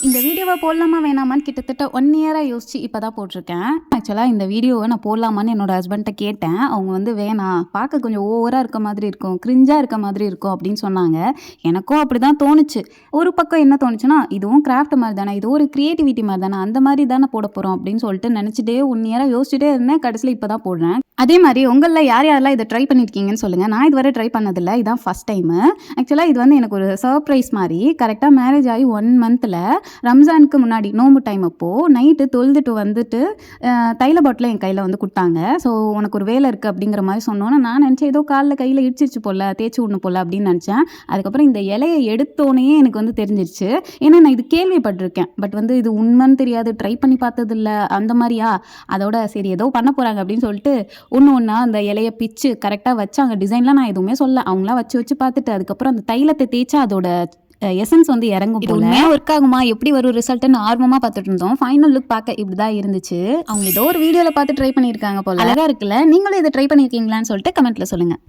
இந்த வீடியோவை போடலாமா வேணாமான்னு கிட்டத்தட்ட 1 இயராக யோசிச்சு இப்போ தான் போட்டிருக்கேன். ஆக்சுவலாக இந்த வீடியோவை நான் போடலாமான்னு என்னோட ஹஸ்பண்ட்டை கேட்டேன். அவங்க வந்து வேணாம், பார்க்க கொஞ்சம் ஓவராக இருக்க மாதிரி இருக்கும், கிரிஞ்சாக இருக்க மாதிரி இருக்கும் அப்படின்னு சொன்னாங்க. எனக்கும் அப்படி தான் தோணுச்சு. ஒரு பக்கம் என்ன தோணுச்சுன்னா, இதுவும் கிராஃப்ட் மாதிரி தானே, இது ஒரு க்ரியேட்டிவிட்டி மாதிரி தானே, அந்த மாதிரி தானே போட போகிறோம் அப்படின்னு சொல்லிட்டு நினச்சிட்டே 1 இயராக யோசிச்சுட்டே இருந்தேன். கடைசியில் இப்போ தான் போடுறேன். அதே மாதிரி உங்களில் யார் யாரெல்லாம் இதை ட்ரை பண்ணியிருக்கீங்கன்னு சொல்லுங்கள். நான் இதுவரை ட்ரை பண்ணதில்லை, இதான் ஃபஸ்ட் டைமு. ஆக்சுவலாக இது வந்து எனக்கு ஒரு சர்ப்ரைஸ் மாதிரி. கரெக்டாக மேரேஜ் ஆகி 1 மந்தில் ரம்ஜானுக்கு முன்னாடி நோம்பு டைம் அப்போது நைட்டு தொழுதுட்டு வந்துட்டு தைல பாட்டில் என் கையில் வந்து கொடுத்தாங்க. ஸோ உனக்கு ஒரு வேலை இருக்குது அப்படிங்கிற மாதிரி சொன்னோன்னே நான் நினச்சேன் ஏதோ காலில் கையில் இடிச்சிருச்சு போல், தேய்ச்சி விடணும் போல் அப்படின்னு நினச்சேன். அதுக்கப்புறம் இந்த இலையை எடுத்தோன்னே எனக்கு வந்து தெரிஞ்சிருச்சு. ஏன்னா நான் இது கேள்விப்பட்டிருக்கேன், பட் வந்து இது உண்மைன்னு தெரியாது, ட்ரை பண்ணி பார்த்ததில்ல அந்த மாதிரியா. அதோட சரி ஏதோ பண்ண போகிறாங்க அப்படின்னு சொல்லிட்டு ஒன்று ஒன்றா அந்த இலையை பிச்சு கரெக்டாக வச்சாங்க. டிசைன்லாம் நான் எதுவுமே சொல்ல, அவங்களாம் வச்சு பார்த்துட்டு அதுக்கப்புறம் அந்த தைலத்தை தேய்ச்சா அதோட எசன்ஸ் வந்து இறங்கும் போல. ஒர்க் ஆகுமா, எப்படி வரும் ரிசல்ட்னு ஆர்வமாக பார்த்துட்டு இருந்தோம். ஃபைனல் லுக் பார்க்க இப்படி தான் இருந்துச்சு. அவங்க ஏதோ ஒரு வீடியோவில் பார்த்து ட்ரை பண்ணியிருக்காங்க போல. அழகாக இருக்குல்ல? நீங்களும் இதை ட்ரை பண்ணியிருக்கீங்களான்னு சொல்லிட்டு கமெண்ட்டில் சொல்லுங்கள்.